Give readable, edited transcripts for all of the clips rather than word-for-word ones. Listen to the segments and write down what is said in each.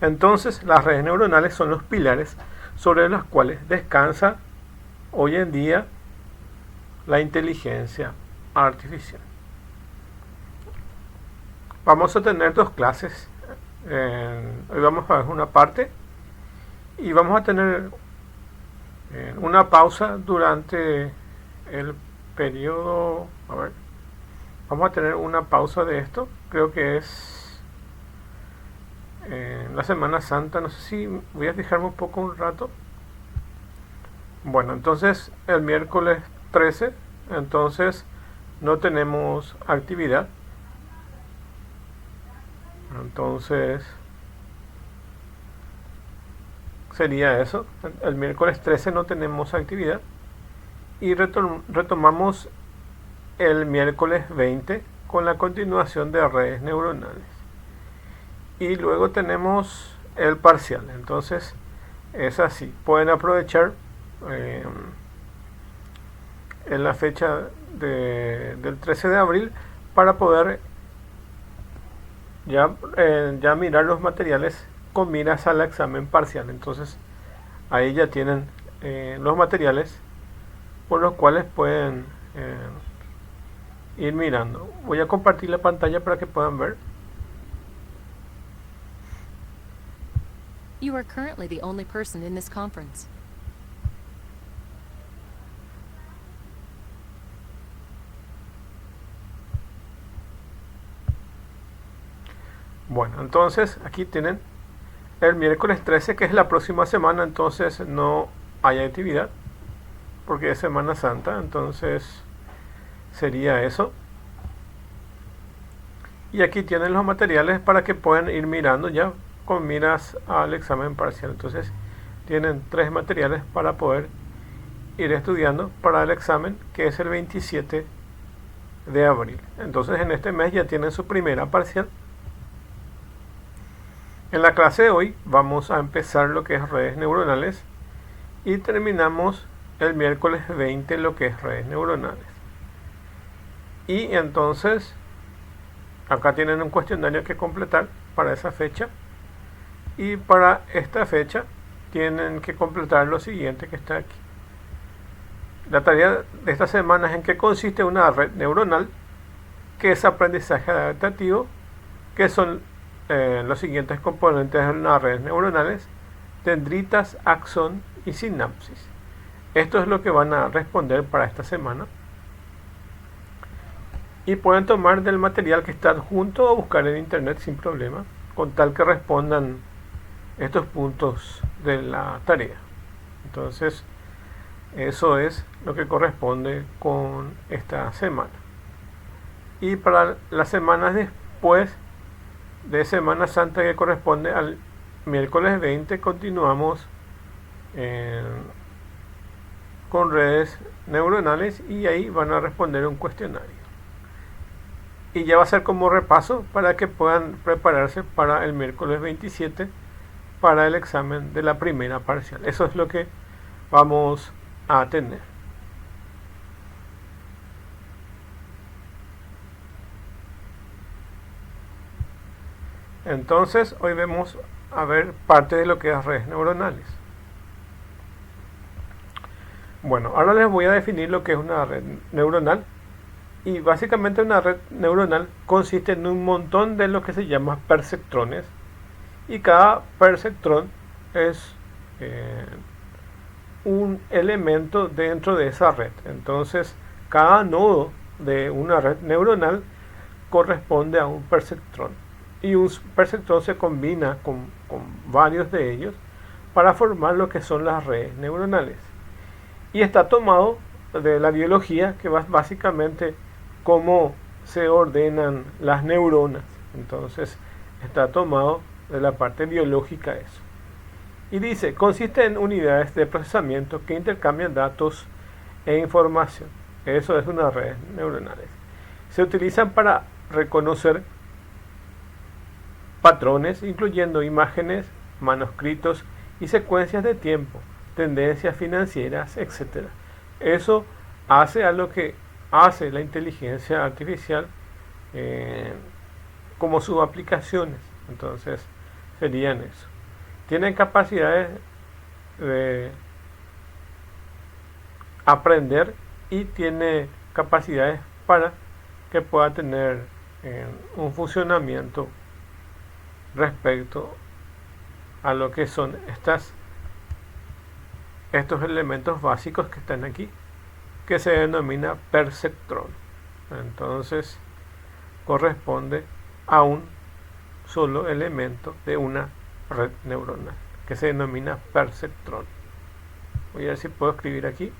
Entonces, las redes neuronales son los pilares sobre los cuales descansa hoy en día la inteligencia artificial. Vamos a tener dos clases. Hoy vamos a ver una parte y vamos a tener una pausa durante el periodo. A ver, vamos a tener una pausa de esto. Creo que es la Semana Santa. No sé si voy a fijarme un poco un rato. Bueno, entonces el miércoles 13, entonces no tenemos actividad. Entonces sería eso. El miércoles 13 no tenemos actividad. Y retomamos el miércoles 20 con la continuación de redes neuronales. Y luego tenemos el parcial. Entonces es así. Pueden aprovechar en la fecha del 13 de abril para poder ya mirar los materiales con miras al examen parcial. Entonces ahí ya tienen los materiales por los cuales pueden ir mirando. Voy a compartir la pantalla para que puedan ver. You are currently the only person in this conference. Bueno, entonces aquí tienen el miércoles 13, que es la próxima semana. Entonces no hay actividad porque es Semana Santa. Entonces sería eso. Y aquí tienen los materiales para que puedan ir mirando ya con miras al examen parcial. Entonces tienen 3 materiales para poder ir estudiando para el examen, que es el 27 de abril. Entonces en este mes ya tienen su primera parcial. En la clase de hoy vamos a empezar lo que es redes neuronales y terminamos el miércoles 20 lo que es redes neuronales. Y entonces acá tienen un cuestionario que completar para esa fecha. Y para esta fecha tienen que completar lo siguiente que está aquí. La tarea de esta semana es en qué consiste una red neuronal, qué es aprendizaje adaptativo, qué son los siguientes componentes de las redes neuronales: dendritas, axón y sinapsis. Esto es lo que van a responder para esta semana. Y pueden tomar del material que está adjunto o buscar en internet sin problema, con tal que respondan estos puntos de la tarea. Entonces eso es lo que corresponde con esta semana. Y para las semanas después de Semana Santa, que corresponde al miércoles 20, continuamos con redes neuronales y ahí van a responder un cuestionario. Y ya va a ser como repaso para que puedan prepararse para el miércoles 27 para el examen de la primera parcial. Eso es lo que vamos a tener. Entonces hoy vamos a ver parte de lo que es redes neuronales. Bueno, ahora les voy a definir lo que es una red neuronal. Y básicamente una red neuronal consiste en un montón de lo que se llama perceptrones. Y cada perceptrón es un elemento dentro de esa red. Entonces cada nodo de una red neuronal corresponde a un perceptrón. Y un perceptrón se combina con varios de ellos para formar lo que son las redes neuronales. Y está tomado de la biología, que va básicamente cómo se ordenan las neuronas. Entonces está tomado de la parte biológica eso. Y dice, consiste en unidades de procesamiento que intercambian datos e información. Eso es una red neuronales. Se utilizan para reconocer patrones, incluyendo imágenes, manuscritos y secuencias de tiempo, tendencias financieras, etc. Eso hace a lo que hace la inteligencia artificial eh, como sus aplicaciones. Entonces serían eso. Tienen capacidades de aprender y tiene capacidades para que pueda tener un funcionamiento respecto a lo que son estos elementos básicos que están aquí, que se denomina perceptrón. Entonces corresponde a un solo elemento de una red neuronal que se denomina perceptrón. Voy a ver si puedo escribir aquí.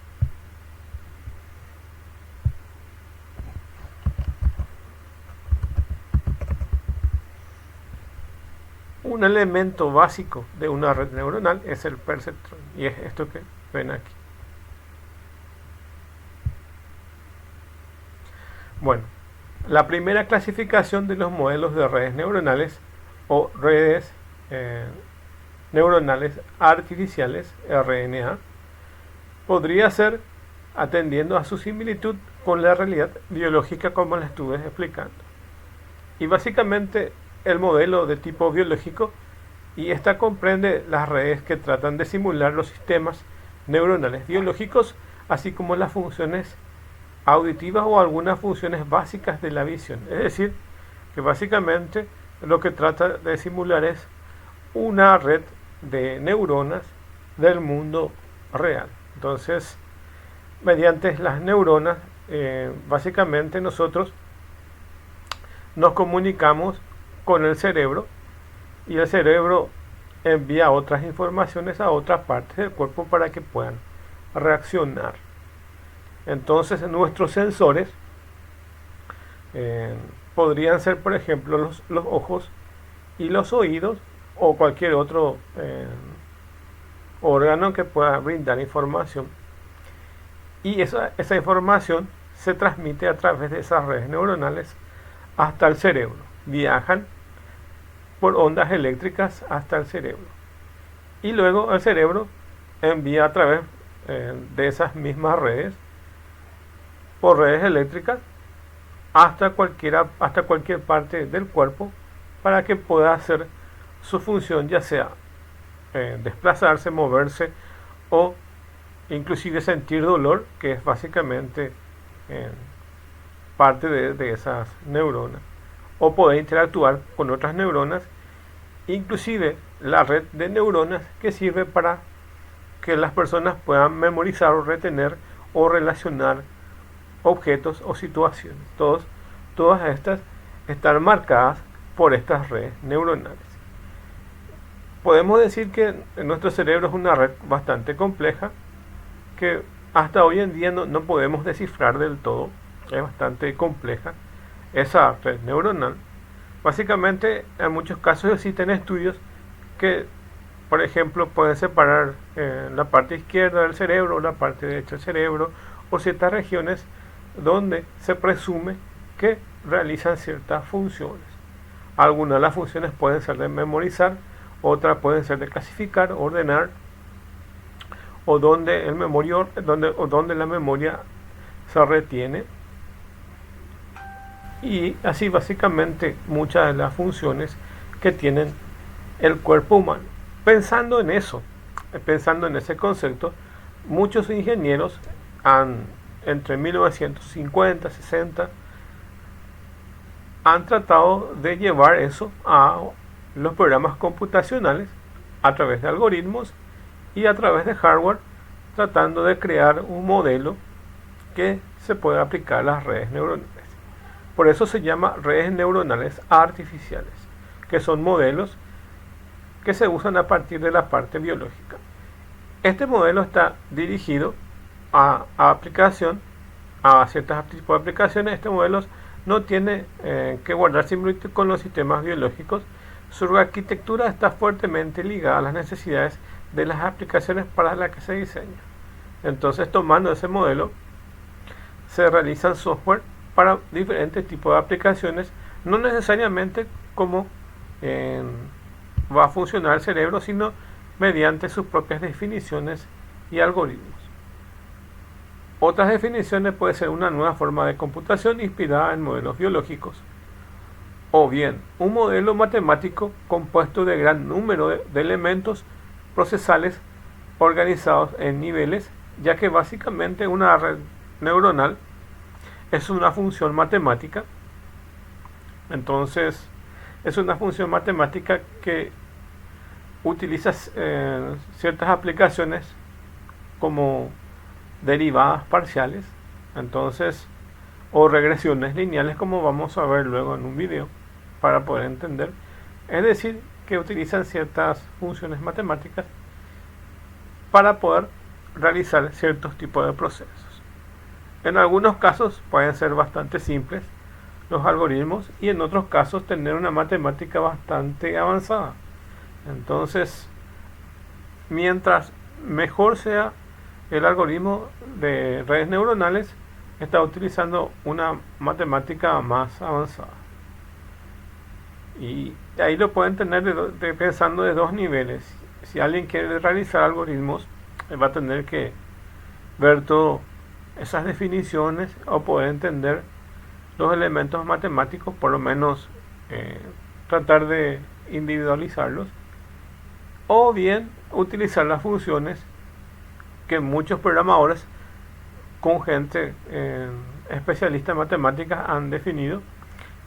Un elemento básico de una red neuronal es el perceptrón, y es esto que ven aquí. Bueno, la primera clasificación de los modelos de redes neuronales o redes neuronales artificiales, RNA, podría ser atendiendo a su similitud con la realidad biológica, como la estuve explicando. Y básicamente el modelo de tipo biológico, y esta comprende las redes que tratan de simular los sistemas neuronales biológicos, así como las funciones auditivas o algunas funciones básicas de la visión. Es decir, que básicamente lo que trata de simular es una red de neuronas del mundo real. Entonces, mediante las neuronas, básicamente nosotros nos comunicamos con el cerebro, y el cerebro envía otras informaciones a otras partes del cuerpo para que puedan reaccionar. Entonces nuestros sensores podrían ser, por ejemplo, los ojos y los oídos, o cualquier otro órgano que pueda brindar información, y esa información se transmite a través de esas redes neuronales hasta el cerebro. Viajan por ondas eléctricas hasta el cerebro, y luego el cerebro envía a través de esas mismas redes, por redes eléctricas, hasta cualquier parte del cuerpo, para que pueda hacer su función, ya sea desplazarse, moverse, o inclusive sentir dolor, que es básicamente parte de esas neuronas, o poder interactuar con otras neuronas, inclusive la red de neuronas que sirve para que las personas puedan memorizar o retener o relacionar objetos o situaciones. Todas estas están marcadas por estas redes neuronales. Podemos decir que nuestro cerebro es una red bastante compleja, que hasta hoy en día no podemos descifrar del todo. Es bastante compleja esa red neuronal. Básicamente, en muchos casos existen estudios que, por ejemplo, pueden separar la parte izquierda del cerebro o la parte derecha del cerebro, o ciertas regiones donde se presume que realizan ciertas funciones. Algunas de las funciones pueden ser de memorizar, otras pueden ser de clasificar, ordenar, o donde la memoria se retiene. Y así básicamente muchas de las funciones que tienen el cuerpo humano. Pensando en eso, pensando en ese concepto, muchos ingenieros entre 1950 y 60 han tratado de llevar eso a los programas computacionales a través de algoritmos y a través de hardware, tratando de crear un modelo que se pueda aplicar a las redes neuronales. Por eso se llama redes neuronales artificiales, que son modelos que se usan a partir de la parte biológica. Este modelo está dirigido a ciertos tipos de aplicaciones. Este modelo no tiene que guardar similitud con los sistemas biológicos. Su arquitectura está fuertemente ligada a las necesidades de las aplicaciones para las que se diseña. Entonces, tomando ese modelo, se realizan software para diferentes tipos de aplicaciones, no necesariamente como va a funcionar el cerebro, sino mediante sus propias definiciones y algoritmos. Otras definiciones puede ser una nueva forma de computación inspirada en modelos biológicos, o bien un modelo matemático compuesto de gran número de elementos procesales organizados en niveles, ya que básicamente una red neuronal es una función matemática. Entonces es una función matemática que utiliza ciertas aplicaciones como derivadas parciales, entonces, o regresiones lineales, como vamos a ver luego en un video para poder entender. Es decir, que utilizan ciertas funciones matemáticas para poder realizar ciertos tipos de procesos. En algunos casos pueden ser bastante simples los algoritmos y en otros casos tener una matemática bastante avanzada. Entonces, mientras mejor sea el algoritmo de redes neuronales, está utilizando una matemática más avanzada. Y ahí lo pueden tener pensando de dos niveles. Si alguien quiere realizar algoritmos, va a tener que ver todas esas definiciones o poder entender los elementos matemáticos, por lo menos tratar de individualizarlos, o bien utilizar las funciones que muchos programadores con gente especialista en matemáticas han definido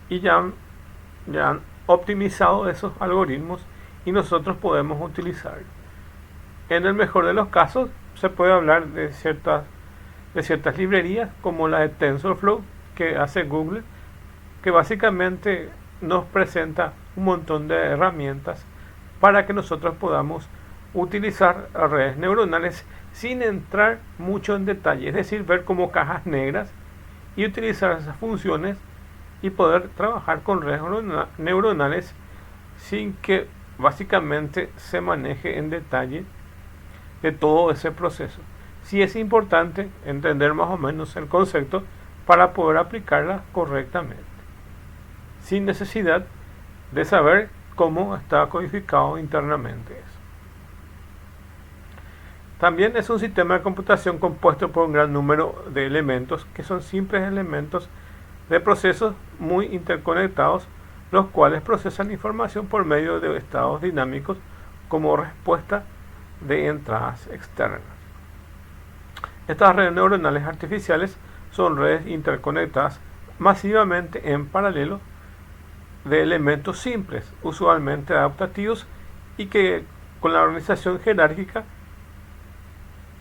y ya han optimizado esos algoritmos y nosotros podemos utilizarlos. En el mejor de los casos se puede hablar de ciertas librerías como la de TensorFlow que hace Google, que básicamente nos presenta un montón de herramientas para que nosotros podamos utilizar redes neuronales sin entrar mucho en detalle, es decir, ver como cajas negras y utilizar esas funciones y poder trabajar con redes neuronales sin que básicamente se maneje en detalle de todo ese proceso. Sí es importante entender más o menos el concepto para poder aplicarla correctamente, sin necesidad de saber cómo está codificado internamente eso. También es un sistema de computación compuesto por un gran número de elementos que son simples elementos de procesos muy interconectados, los cuales procesan información por medio de estados dinámicos como respuesta de entradas externas. Estas redes neuronales artificiales son redes interconectadas masivamente en paralelo de elementos simples, usualmente adaptativos, y que con la organización jerárquica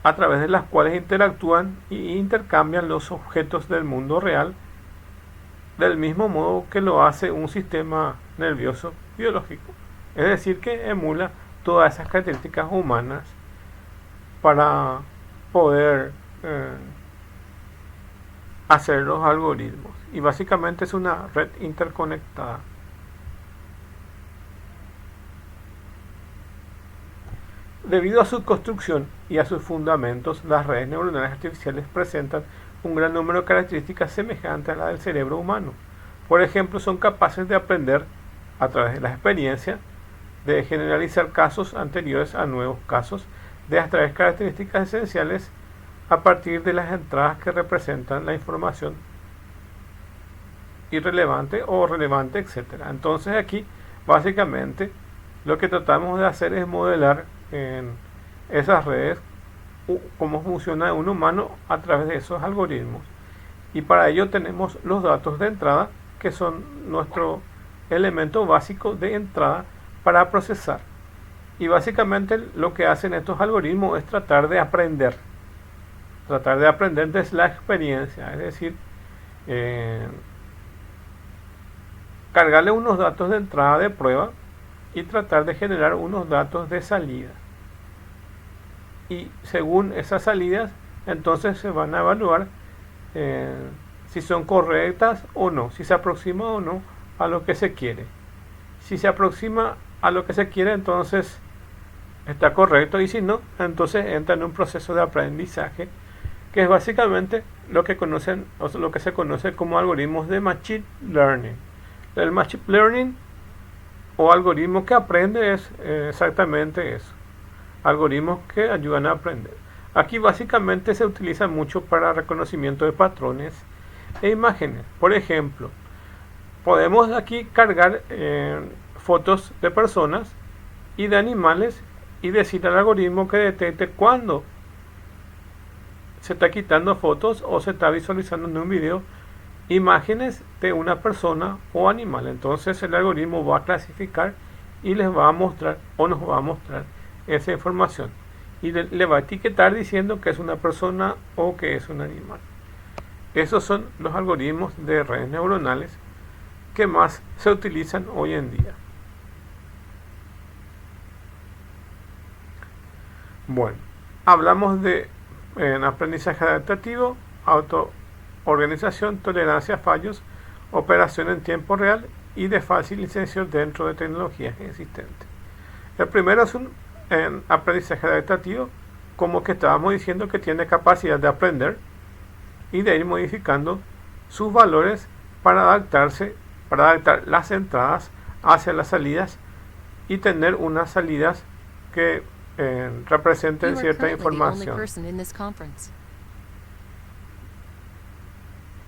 a través de las cuales interactúan e intercambian los objetos del mundo real, del mismo modo que lo hace un sistema nervioso biológico. Es decir, que emula todas esas características humanas para poder hacer los algoritmos. Y básicamente es una red interconectada. Debido a su construcción y a sus fundamentos, las redes neuronales artificiales presentan un gran número de características semejantes a las del cerebro humano. Por ejemplo, son capaces de aprender a través de la experiencia, de generalizar casos anteriores a nuevos casos, de extraer características esenciales a partir de las entradas que representan la información irrelevante o relevante, etc. Entonces aquí, básicamente, lo que tratamos de hacer es modelar en esas redes cómo funciona un humano a través de esos algoritmos, y para ello tenemos los datos de entrada, que son nuestro elemento básico de entrada para procesar. Y básicamente lo que hacen estos algoritmos es tratar de aprender desde la experiencia, es decir, cargarle unos datos de entrada de prueba y tratar de generar unos datos de salida. Y según esas salidas, entonces se van a evaluar si son correctas o no, si se aproxima o no a lo que se quiere. Si se aproxima a lo que se quiere, entonces está correcto, y si no, entonces entra en un proceso de aprendizaje, que es básicamente lo que se conoce como algoritmos de machine learning. El machine learning o algoritmo que aprende es exactamente eso, algoritmos que ayudan a aprender. Aquí básicamente se utiliza mucho para reconocimiento de patrones e imágenes. Por ejemplo, podemos aquí cargar fotos de personas y de animales y decir al algoritmo que detecte cuándo se está quitando fotos o se está visualizando en un video imágenes de una persona o animal. Entonces el algoritmo va a clasificar y les va a mostrar o nos va a mostrar esa información y le va a etiquetar diciendo que es una persona o que es un animal. Esos son los algoritmos de redes neuronales que más se utilizan hoy en día. Bueno, hablamos de aprendizaje adaptativo, autoorganización, tolerancia a fallos, operación en tiempo real y de fácil inserción dentro de tecnologías existentes. El primero es un aprendizaje adaptativo, como que estábamos diciendo, que tiene capacidad de aprender y de ir modificando sus valores para adaptarse, para adaptar las entradas hacia las salidas y tener unas salidas que representen cierta información.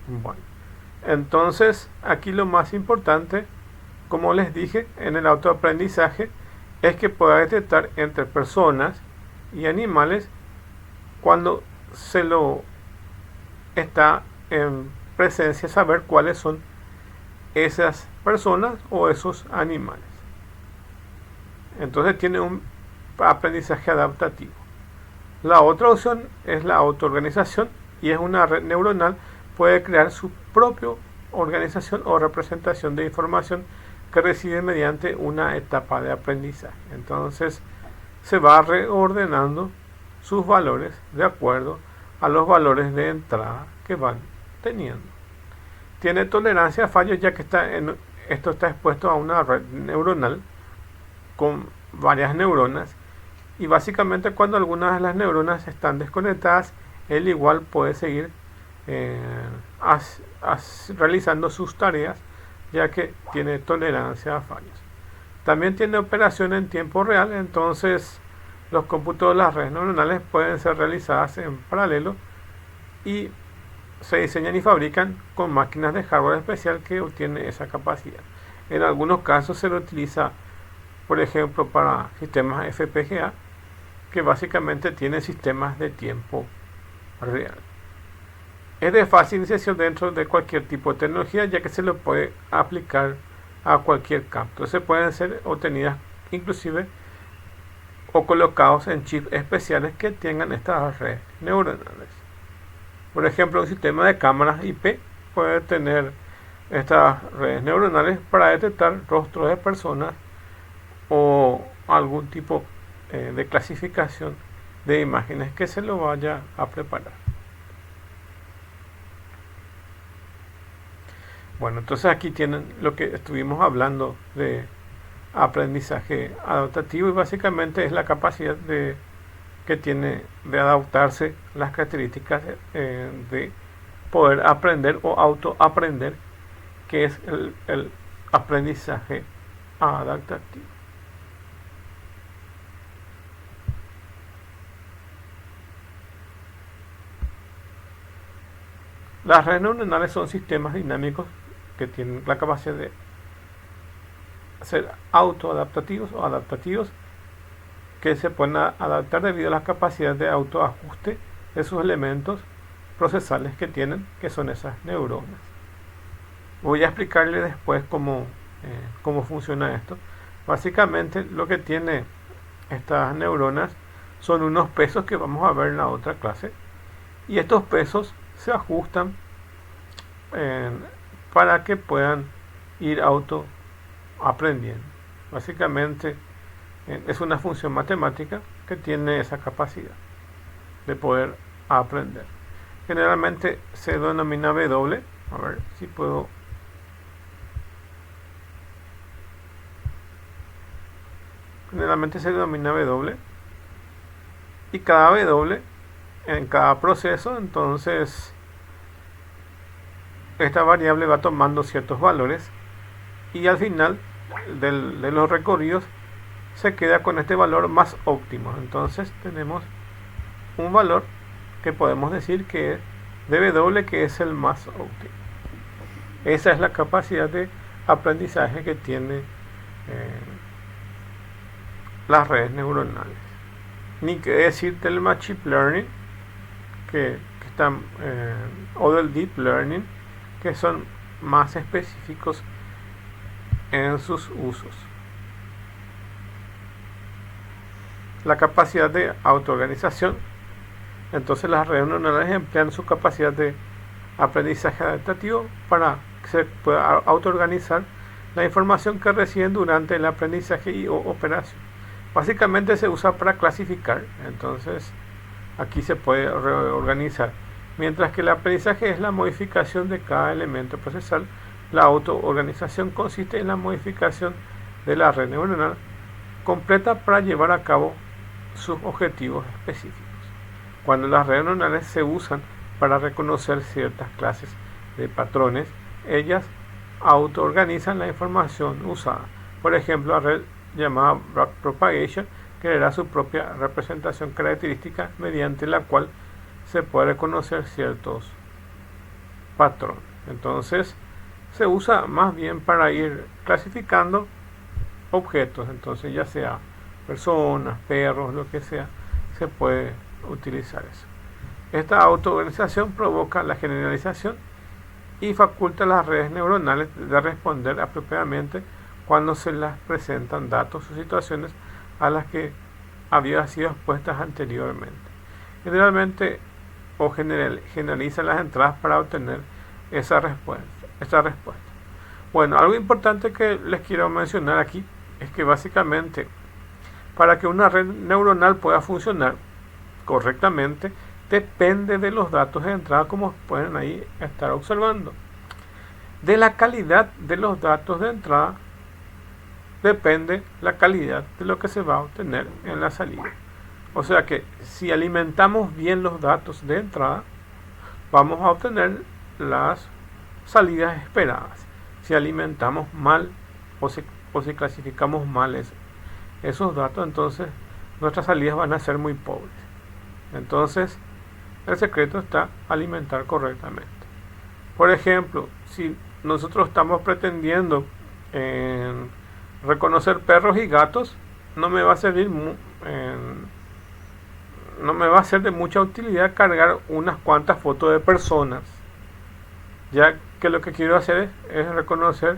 Bueno, entonces aquí lo más importante, como les dije, en el autoaprendizaje es que pueda detectar entre personas y animales cuando se lo está en presencia, saber cuáles son esas personas o esos animales. Entonces tiene un aprendizaje adaptativo. La otra opción es la autoorganización, y es una red neuronal, puede crear su propia organización o representación de información que recibe mediante una etapa de aprendizaje. Entonces se va reordenando sus valores de acuerdo a los valores de entrada que van teniendo. Tiene tolerancia a fallos, ya que esto está expuesto a una red neuronal con varias neuronas, y básicamente cuando algunas de las neuronas están desconectadas, él igual puede seguir realizando sus tareas, ya que tiene tolerancia a fallos. También tiene operación en tiempo real, entonces los cómputos de las redes neuronales pueden ser realizadas en paralelo y se diseñan y fabrican con máquinas de hardware especial que obtiene esa capacidad. En algunos casos se lo utiliza, por ejemplo, para sistemas FPGA, que básicamente tienen sistemas de tiempo real. Es de fácil inserción dentro de cualquier tipo de tecnología, ya que se lo puede aplicar a cualquier campo. Entonces pueden ser obtenidas inclusive o colocados en chips especiales que tengan estas redes neuronales. Por ejemplo, un sistema de cámaras IP puede tener estas redes neuronales para detectar rostros de personas o algún tipo de clasificación de imágenes que se lo vaya a preparar. Bueno, entonces aquí tienen lo que estuvimos hablando de aprendizaje adaptativo, y básicamente es la capacidad que tiene de adaptarse las características de poder aprender o autoaprender, que es el aprendizaje adaptativo. Las redes neuronales son sistemas dinámicos que tienen la capacidad de ser autoadaptativos o adaptativos, que se pueden adaptar debido a las capacidades de autoajuste de sus elementos procesales que tienen, que son esas neuronas. Voy a explicarle después cómo funciona esto. Básicamente lo que tiene estas neuronas son unos pesos que vamos a ver en la otra clase, y estos pesos se ajustan para que puedan ir auto aprendiendo. Básicamente es una función matemática que tiene esa capacidad de poder aprender. Generalmente se denomina W. A ver si puedo. Generalmente se denomina W, y cada W en cada proceso, entonces esta variable va tomando ciertos valores, y al final de los recorridos se queda con este valor más óptimo. Entonces tenemos un valor que podemos decir que es de W, que es el más óptimo. Esa es la capacidad de aprendizaje que tiene las redes neuronales. Ni que decir del Machine Learning que están, o del Deep Learning, que son más específicos en sus usos. La capacidad de autoorganización. Entonces las redes neuronales emplean su capacidad de aprendizaje adaptativo para que se pueda autoorganizar la información que reciben durante el aprendizaje y o operación. Básicamente se usa para clasificar, entonces aquí se puede reorganizar. Mientras que el aprendizaje es la modificación de cada elemento procesal, la autoorganización consiste en la modificación de la red neuronal completa para llevar a cabo sus objetivos específicos. Cuando las redes neuronales se usan para reconocer ciertas clases de patrones, ellas autoorganizan la información usada. Por ejemplo, la red llamada backpropagation creará su propia representación característica mediante la cual se puede reconocer ciertos patrones. Entonces, se usa más bien para ir clasificando objetos. Entonces, ya sea personas, perros, lo que sea, se puede utilizar eso. Esta autoorganización provoca la generalización y faculta a las redes neuronales de responder apropiadamente cuando se les presentan datos o situaciones a las que habían sido expuestas anteriormente. Generalmente o generaliza las entradas para obtener esa respuesta. Bueno, algo importante que les quiero mencionar aquí es que básicamente para que una red neuronal pueda funcionar correctamente depende de los datos de entrada, como pueden ahí estar observando. De la calidad de los datos de entrada depende la calidad de lo que se va a obtener en la salida. O sea que si alimentamos bien los datos de entrada, vamos a obtener las salidas esperadas. Si alimentamos mal o si clasificamos mal esos datos, entonces nuestras salidas van a ser muy pobres. Entonces, el secreto está alimentar correctamente. Por ejemplo, si nosotros estamos pretendiendo reconocer perros y gatos, no me va a servir no me va a ser de mucha utilidad cargar unas cuantas fotos de personas, ya que lo que quiero hacer es reconocer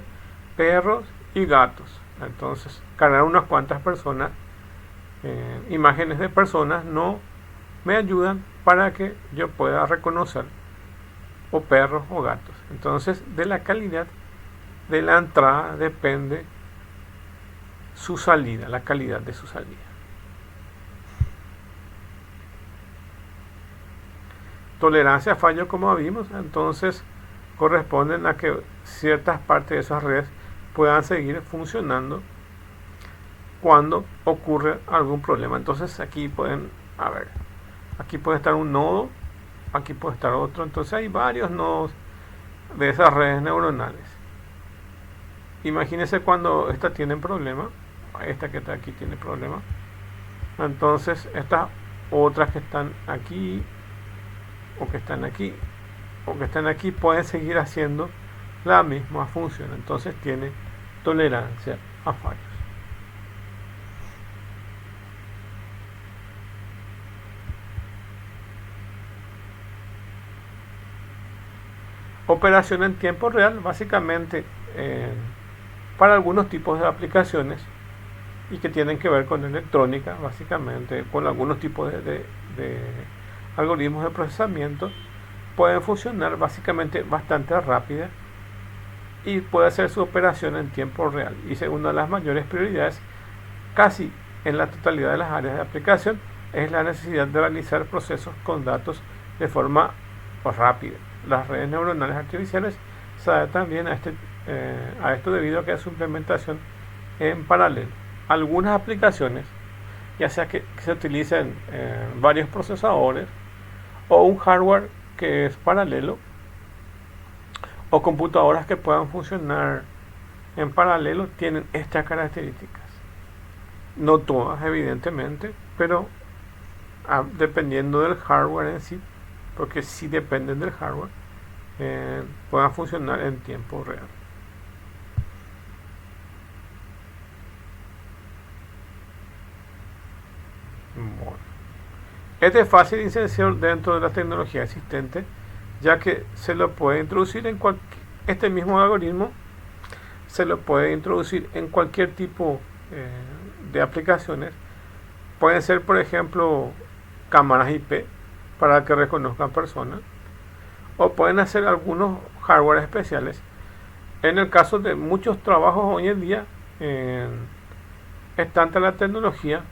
perros y gatos. Entonces, cargar unas cuantas personas, imágenes de personas, no me ayudan para que yo pueda reconocer o perros o gatos. Entonces, de la calidad de la entrada depende su salida, la calidad de su salida. Tolerancia a fallo, como vimos, entonces corresponden a que ciertas partes de esas redes puedan seguir funcionando cuando ocurre algún problema. Entonces aquí pueden, aquí puede estar un nodo, aquí puede estar otro, entonces hay varios nodos de esas redes neuronales. Imagínense cuando esta tiene problema, esta que está aquí tiene problema, entonces estas otras que están aquí o que están aquí pueden seguir haciendo la misma función. Entonces tiene tolerancia a fallos. Operación en tiempo real, básicamente para algunos tipos de aplicaciones y que tienen que ver con electrónica, básicamente con algunos tipos de algoritmos de procesamiento, pueden funcionar básicamente bastante rápida y puede hacer su operación en tiempo real. Y una de las mayores prioridades, casi en la totalidad de las áreas de aplicación, es la necesidad de realizar procesos con datos de forma rápida. Las redes neuronales artificiales se adaptan bien a esto debido a que su implementación en paralelo. Algunas aplicaciones, ya sea que se utilicen varios procesadores o un hardware que es paralelo, o computadoras que puedan funcionar en paralelo, tienen estas características. No todas, evidentemente, pero dependiendo del hardware en sí, porque sí dependen del hardware, puedan funcionar en tiempo real. Bueno. Este es fácil de insertar dentro de la tecnología existente, ya que se lo puede introducir en este mismo algoritmo se lo puede introducir en cualquier tipo de aplicaciones. Pueden ser, por ejemplo, cámaras IP para que reconozcan personas, o pueden hacer algunos hardware especiales. En el caso de muchos trabajos hoy en día, es tanta la tecnología,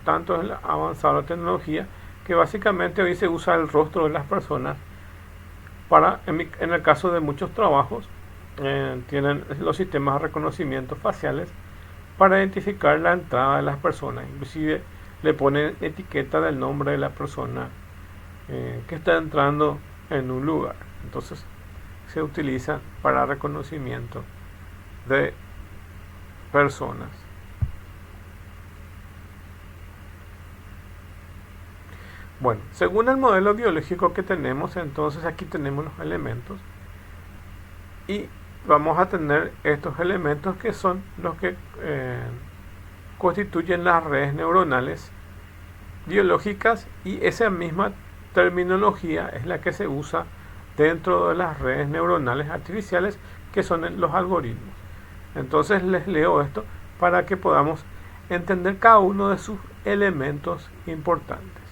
tanto es avanzada la tecnología, que básicamente hoy se usa el rostro de las personas para, en el caso de muchos trabajos, tienen los sistemas de reconocimiento faciales para identificar la entrada de las personas. Inclusive le ponen etiqueta del nombre de la persona que está entrando en un lugar. Entonces se utiliza para reconocimiento de personas. Bueno, según el modelo biológico que tenemos, entonces aquí tenemos los elementos y vamos a tener estos elementos que son los que constituyen las redes neuronales biológicas, y esa misma terminología es la que se usa dentro de las redes neuronales artificiales, que son los algoritmos. Entonces les leo esto para que podamos entender cada uno de sus elementos importantes.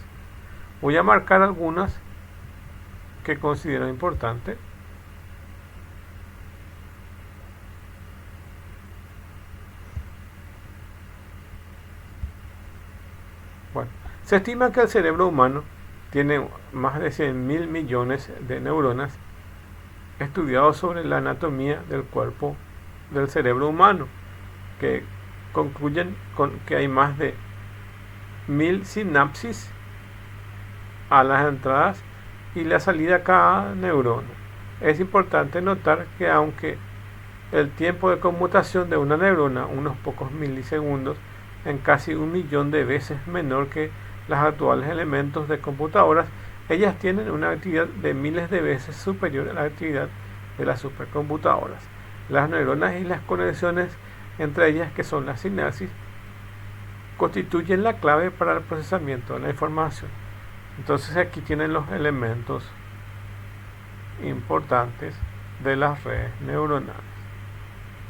Voy a marcar algunas que considero importantes. Bueno, se estima que el cerebro humano tiene más de 100.000 millones de neuronas estudiados sobre la anatomía del cuerpo del cerebro humano, que concluyen con que hay más de 1000 sinapsis a las entradas y la salida a cada neurona. Es importante notar que aunque el tiempo de conmutación de una neurona, unos pocos milisegundos, en casi 1 millón de veces menor que los actuales elementos de computadoras, ellas tienen una actividad de miles de veces superior a la actividad de las supercomputadoras. Las neuronas y las conexiones entre ellas, que son las sinapsis, constituyen la clave para el procesamiento de la información. Entonces aquí tienen los elementos importantes de las redes neuronales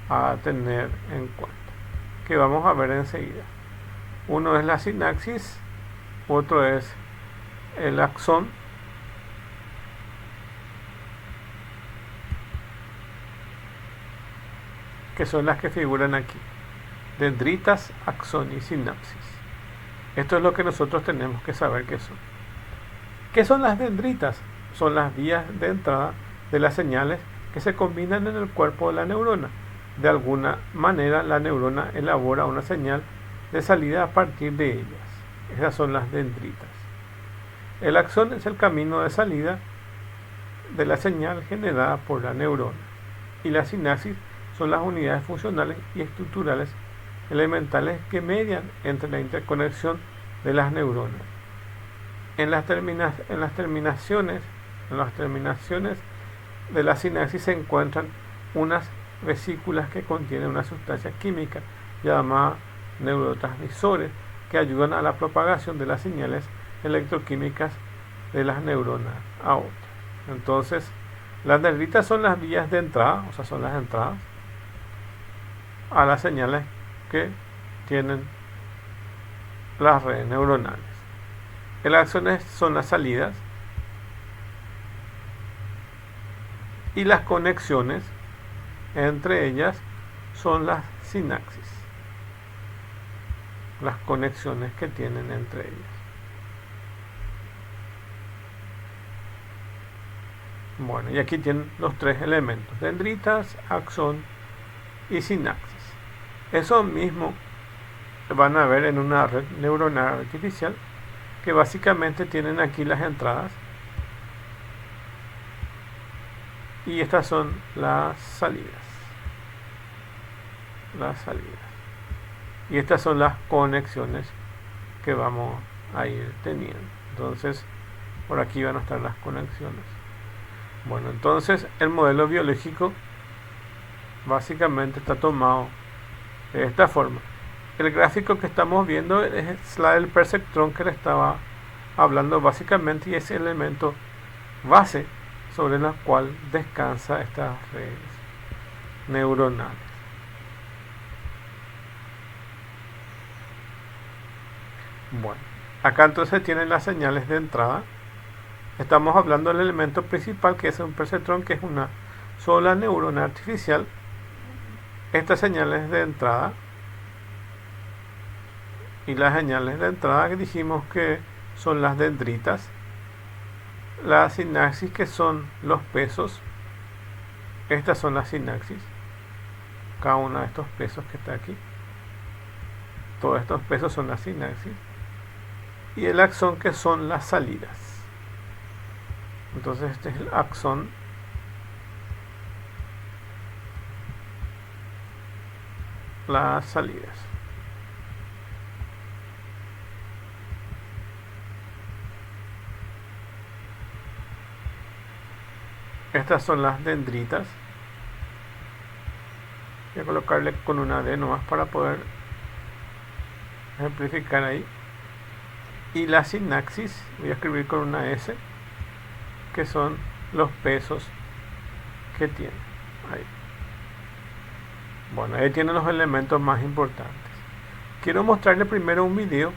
a tener en cuenta, que vamos a ver enseguida. Uno es la sinapsis, otro es el axón, que son las que figuran aquí: dendritas, axón y sinapsis. Esto es lo que nosotros tenemos que saber qué son. ¿Qué son las dendritas? Son las vías de entrada de las señales que se combinan en el cuerpo de la neurona. De alguna manera la neurona elabora una señal de salida a partir de ellas. Esas son las dendritas. El axón es el camino de salida de la señal generada por la neurona, y la sinapsis son las unidades funcionales y estructurales elementales que median entre la interconexión de las neuronas. En las terminaciones de la sinapsis se encuentran unas vesículas que contienen una sustancia química llamada neurotransmisores, que ayudan a la propagación de las señales electroquímicas de las neuronas a otras. Entonces, las dendritas son las vías de entrada, o sea, son las entradas a las señales que tienen las redes neuronales. El axón son las salidas, y las conexiones entre ellas son las sinapsis, las conexiones que tienen entre ellas. Bueno, y aquí tienen los tres elementos: dendritas, axón y sinapsis. Eso mismo van a ver en una red neuronal artificial, que básicamente tienen aquí las entradas, y estas son las salidas. Y estas son las conexiones que vamos a ir teniendo. Entonces, por aquí van a estar las conexiones. Bueno, entonces el modelo biológico básicamente está tomado de esta forma. el gráfico que estamos viendo es la del perceptrón que le estaba hablando básicamente, y es el elemento base sobre la cual descansa estas redes neuronales. Bueno, acá entonces tienen las señales de entrada. Estamos hablando del elemento principal, que es un perceptrón, que es una sola neurona artificial. Estas señales de entrada, y las señales de entrada que dijimos que son las dendritas, la sinapsis, que son los pesos. Estas son las sinapsis, cada uno de estos pesos que está aquí, todos estos pesos son las sinapsis, y el axón, que son las salidas. Entonces este es el axón, las salidas. Estas son las dendritas. Voy a colocarle con una D nomás para poder ejemplificar ahí. Y la sinapsis, voy a escribir con una S, que son los pesos que tiene ahí. Bueno, ahí tienen los elementos más importantes. Quiero mostrarle primero un video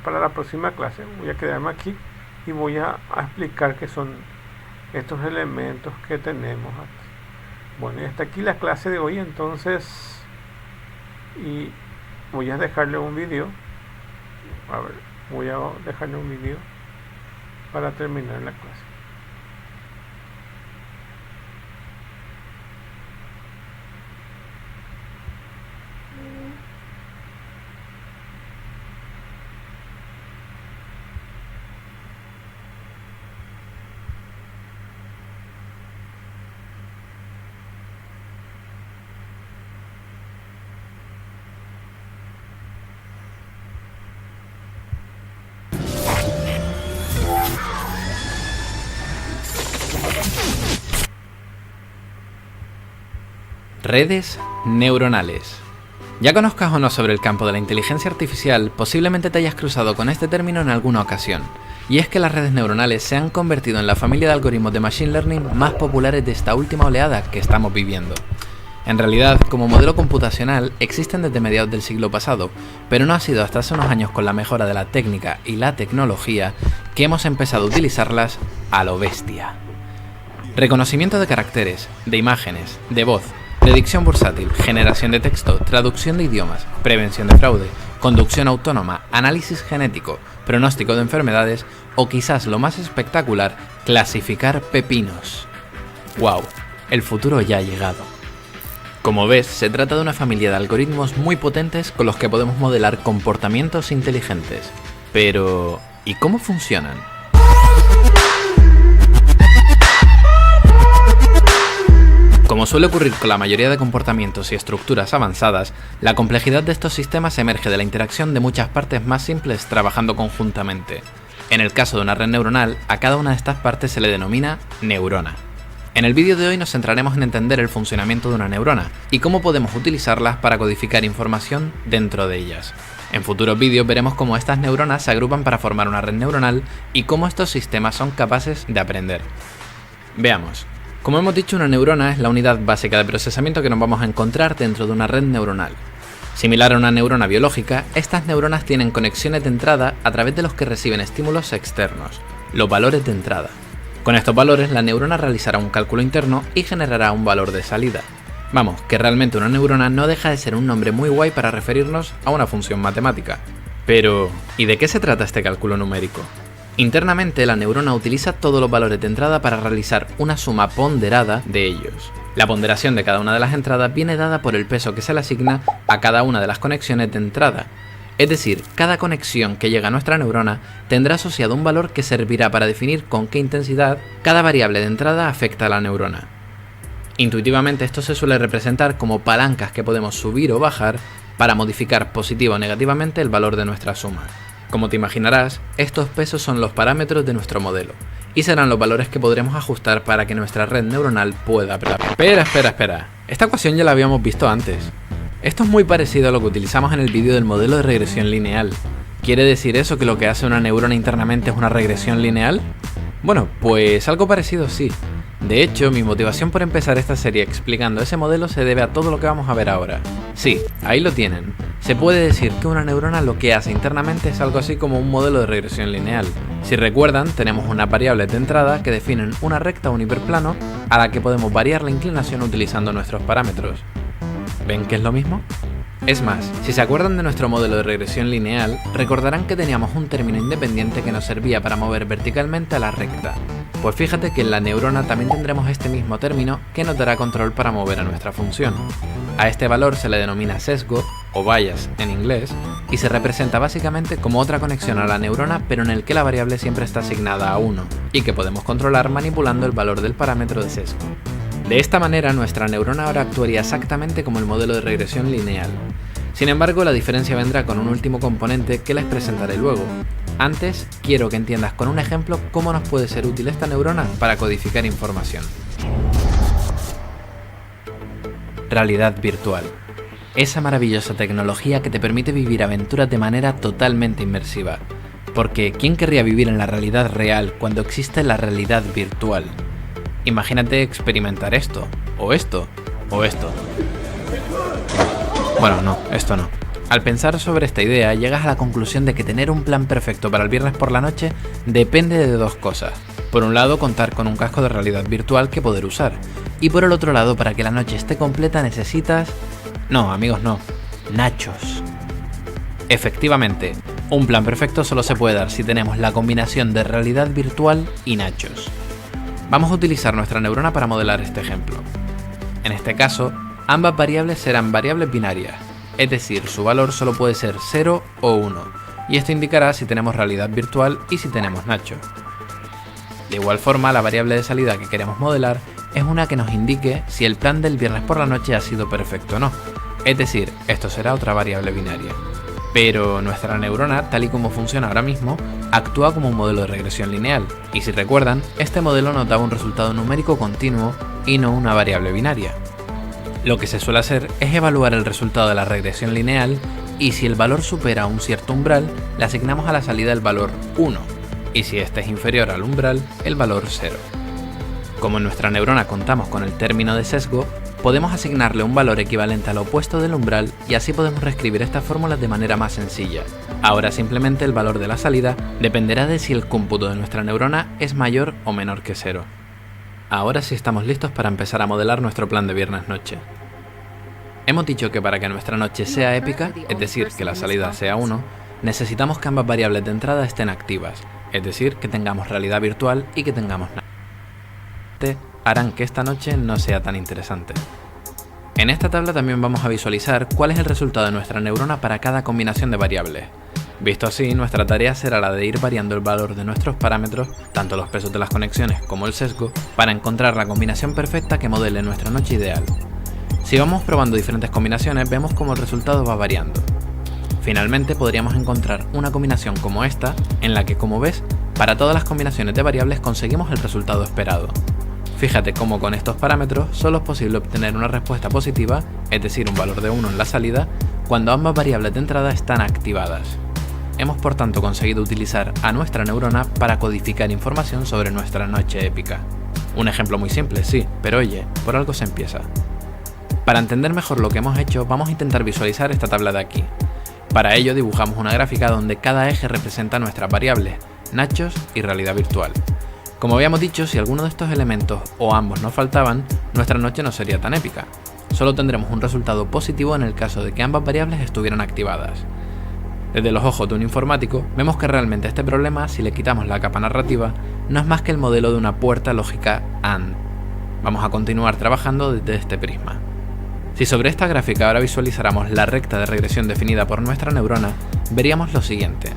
para la próxima clase. Voy a quedarme aquí y voy a explicar qué son estos elementos que tenemos aquí. Bueno, y hasta aquí la clase de hoy, entonces, y voy a dejarle un video. A ver, voy a dejarle un video para terminar la clase. Redes neuronales. Ya conozcas o no sobre el campo de la inteligencia artificial, posiblemente te hayas cruzado con este término en alguna ocasión. Y es que las redes neuronales se han convertido en la familia de algoritmos de machine learning más populares de esta última oleada que estamos viviendo. En realidad, como modelo computacional, existen desde mediados del siglo pasado, pero no ha sido hasta hace unos años, con la mejora de la técnica y la tecnología, que hemos empezado a utilizarlas a lo bestia. Reconocimiento de caracteres, de imágenes, de voz, predicción bursátil, generación de texto, traducción de idiomas, prevención de fraude, conducción autónoma, análisis genético, pronóstico de enfermedades o quizás lo más espectacular, clasificar pepinos. ¡Wow! El futuro ya ha llegado. Como ves, se trata de una familia de algoritmos muy potentes con los que podemos modelar comportamientos inteligentes. Pero, ¿y cómo funcionan? Como suele ocurrir con la mayoría de comportamientos y estructuras avanzadas, la complejidad de estos sistemas emerge de la interacción de muchas partes más simples trabajando conjuntamente. En el caso de una red neuronal, a cada una de estas partes se le denomina neurona. En el vídeo de hoy nos centraremos en entender el funcionamiento de una neurona y cómo podemos utilizarlas para codificar información dentro de ellas. En futuros vídeos veremos cómo estas neuronas se agrupan para formar una red neuronal y cómo estos sistemas son capaces de aprender. Veamos. Como hemos dicho, una neurona es la unidad básica de procesamiento que nos vamos a encontrar dentro de una red neuronal. Similar a una neurona biológica, estas neuronas tienen conexiones de entrada a través de los que reciben estímulos externos, los valores de entrada. Con estos valores, la neurona realizará un cálculo interno y generará un valor de salida. Vamos, que realmente una neurona no deja de ser un nombre muy guay para referirnos a una función matemática. Pero, ¿y de qué se trata este cálculo numérico? Internamente, la neurona utiliza todos los valores de entrada para realizar una suma ponderada de ellos. La ponderación de cada una de las entradas viene dada por el peso que se le asigna a cada una de las conexiones de entrada. Es decir, cada conexión que llega a nuestra neurona tendrá asociado un valor que servirá para definir con qué intensidad cada variable de entrada afecta a la neurona. Intuitivamente, esto se suele representar como palancas que podemos subir o bajar para modificar positiva o negativamente el valor de nuestra suma. Como te imaginarás, estos pesos son los parámetros de nuestro modelo, y serán los valores que podremos ajustar para que nuestra red neuronal pueda aprender. Espera. Esta ecuación ya la habíamos visto antes. Esto es muy parecido a lo que utilizamos en el vídeo del modelo de regresión lineal. ¿Quiere decir eso que lo que hace una neurona internamente es una regresión lineal? Bueno, pues algo parecido sí. De hecho, mi motivación por empezar esta serie explicando ese modelo se debe a todo lo que vamos a ver ahora. Sí, ahí lo tienen. Se puede decir que una neurona lo que hace internamente es algo así como un modelo de regresión lineal. Si recuerdan, tenemos unas variables de entrada que definen una recta o un hiperplano a la que podemos variar la inclinación utilizando nuestros parámetros. ¿Ven que es lo mismo? Es más, si se acuerdan de nuestro modelo de regresión lineal, recordarán que teníamos un término independiente que nos servía para mover verticalmente a la recta. Pues fíjate que en la neurona también tendremos este mismo término que nos dará control para mover a nuestra función. A este valor se le denomina sesgo, o bias en inglés, y se representa básicamente como otra conexión a la neurona pero en el que la variable siempre está asignada a 1, y que podemos controlar manipulando el valor del parámetro de sesgo. De esta manera nuestra neurona ahora actuaría exactamente como el modelo de regresión lineal. Sin embargo, la diferencia vendrá con un último componente que les presentaré luego. Antes, quiero que entiendas con un ejemplo cómo nos puede ser útil esta neurona para codificar información. Realidad virtual. Esa maravillosa tecnología que te permite vivir aventuras de manera totalmente inmersiva. Porque, ¿quién querría vivir en la realidad real cuando existe la realidad virtual? Imagínate experimentar esto, o esto, o esto. Bueno, no, esto no. Al pensar sobre esta idea, llegas a la conclusión de que tener un plan perfecto para el viernes por la noche depende de dos cosas. Por un lado, contar con un casco de realidad virtual que poder usar. Y por el otro lado, para que la noche esté completa necesitas... No, amigos, no. Nachos. Efectivamente, un plan perfecto solo se puede dar si tenemos la combinación de realidad virtual y nachos. Vamos a utilizar nuestra neurona para modelar este ejemplo. En este caso, ambas variables serán variables binarias, es decir, su valor solo puede ser 0 o 1, y esto indicará si tenemos realidad virtual y si tenemos nachos. De igual forma, la variable de salida que queremos modelar es una que nos indique si el plan del viernes por la noche ha sido perfecto o no, es decir, esto será otra variable binaria. Pero nuestra neurona, tal y como funciona ahora mismo, actúa como un modelo de regresión lineal, y si recuerdan, este modelo nos daba un resultado numérico continuo y no una variable binaria. Lo que se suele hacer es evaluar el resultado de la regresión lineal y si el valor supera un cierto umbral, le asignamos a la salida el valor 1, y si este es inferior al umbral, el valor 0. Como en nuestra neurona contamos con el término de sesgo, podemos asignarle un valor equivalente al opuesto del umbral y así podemos reescribir estas fórmulas de manera más sencilla. Ahora simplemente el valor de la salida dependerá de si el cómputo de nuestra neurona es mayor o menor que 0. Ahora sí estamos listos para empezar a modelar nuestro plan de viernes noche. Hemos dicho que para que nuestra noche sea épica, es decir, que la salida sea 1, necesitamos que ambas variables de entrada estén activas, es decir, que tengamos realidad virtual y que tengamos nachos. Harán que esta noche no sea tan interesante. En esta tabla también vamos a visualizar cuál es el resultado de nuestra neurona para cada combinación de variables. Visto así, nuestra tarea será la de ir variando el valor de nuestros parámetros, tanto los pesos de las conexiones como el sesgo, para encontrar la combinación perfecta que modele nuestra noche ideal. Si vamos probando diferentes combinaciones, vemos cómo el resultado va variando. Finalmente podríamos encontrar una combinación como esta, en la que, como ves, para todas las combinaciones de variables conseguimos el resultado esperado. Fíjate cómo con estos parámetros solo es posible obtener una respuesta positiva, es decir, un valor de 1 en la salida, cuando ambas variables de entrada están activadas. Hemos por tanto conseguido utilizar a nuestra neurona para codificar información sobre nuestra noche épica. Un ejemplo muy simple, sí, pero oye, por algo se empieza. Para entender mejor lo que hemos hecho, vamos a intentar visualizar esta tabla de aquí. Para ello dibujamos una gráfica donde cada eje representa nuestras variables, nachos y realidad virtual. Como habíamos dicho, si alguno de estos elementos o ambos nos faltaban, nuestra noche no sería tan épica. Solo tendremos un resultado positivo en el caso de que ambas variables estuvieran activadas. Desde los ojos de un informático, vemos que realmente este problema, si le quitamos la capa narrativa, no es más que el modelo de una puerta lógica AND. Vamos a continuar trabajando desde este prisma. Si sobre esta gráfica ahora visualizáramos la recta de regresión definida por nuestra neurona, veríamos lo siguiente.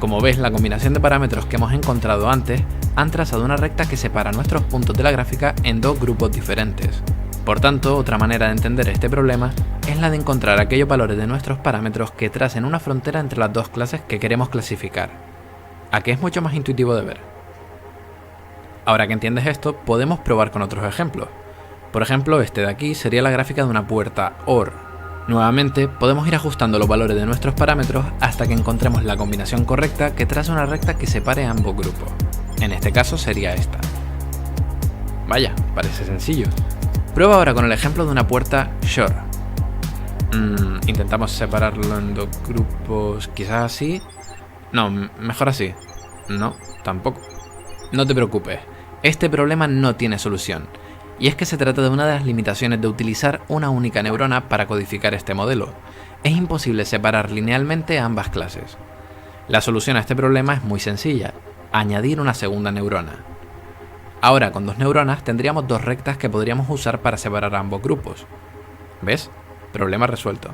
Como ves, la combinación de parámetros que hemos encontrado antes han trazado una recta que separa nuestros puntos de la gráfica en dos grupos diferentes. Por tanto, otra manera de entender este problema es la de encontrar aquellos valores de nuestros parámetros que tracen una frontera entre las dos clases que queremos clasificar. ¿A qué es mucho más intuitivo de ver? Ahora que entiendes esto, podemos probar con otros ejemplos. Por ejemplo, este de aquí sería la gráfica de una puerta OR. Nuevamente, podemos ir ajustando los valores de nuestros parámetros hasta que encontremos la combinación correcta que trace una recta que separe ambos grupos. En este caso sería esta. Vaya, parece sencillo. Prueba ahora con el ejemplo de una puerta Shor. Intentamos separarlo en dos grupos, quizás así. No, mejor así. No, tampoco. No te preocupes, este problema no tiene solución. Y es que se trata de una de las limitaciones de utilizar una única neurona para codificar este modelo. Es imposible separar linealmente ambas clases. La solución a este problema es muy sencilla: añadir una segunda neurona. Ahora, con dos neuronas tendríamos dos rectas que podríamos usar para separar ambos grupos. ¿Ves? Problema resuelto.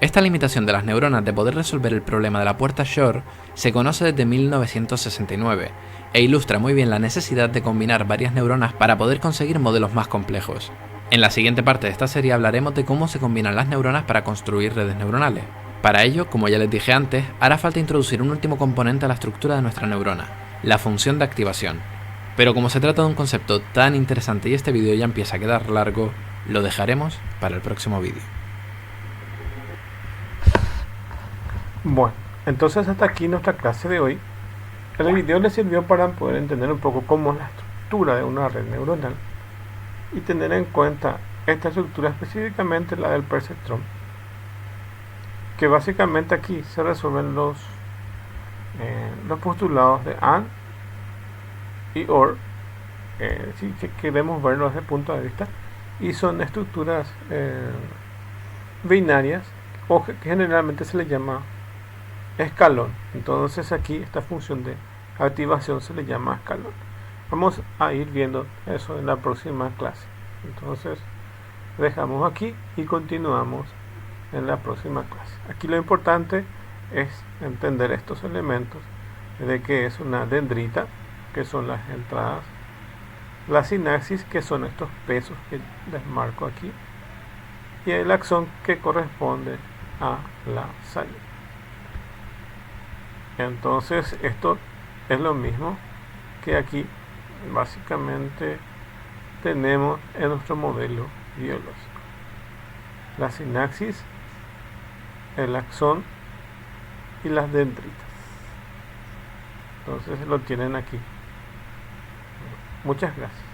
Esta limitación de las neuronas de poder resolver el problema de la puerta Shor se conoce desde 1969 e ilustra muy bien la necesidad de combinar varias neuronas para poder conseguir modelos más complejos. En la siguiente parte de esta serie hablaremos de cómo se combinan las neuronas para construir redes neuronales. Para ello, como ya les dije antes, hará falta introducir un último componente a la estructura de nuestra neurona, la función de activación. Pero como se trata de un concepto tan interesante y este vídeo ya empieza a quedar largo, lo dejaremos para el próximo vídeo. Bueno, entonces hasta aquí nuestra clase de hoy. El video les sirvió para poder entender un poco cómo es la estructura de una red neuronal y tener en cuenta esta estructura, específicamente la del perceptrón, que básicamente aquí se resuelven los postulados de AND y OR, si queremos verlo desde el punto de vista, y son estructuras binarias, o que generalmente se le llama escalón. Entonces aquí esta función de activación se le llama escalón. Vamos a ir viendo eso en la próxima clase. Entonces dejamos aquí y continuamos en la próxima clase. Aquí lo importante es entender estos elementos de que es una dendrita, que son las entradas, la sinapsis, que son estos pesos que les marco aquí, y el axón, que corresponde a la salida. Entonces esto es lo mismo que aquí básicamente tenemos en nuestro modelo biológico: la sinapsis, el axón y las dendritas. Entonces lo tienen aquí. Muchas gracias.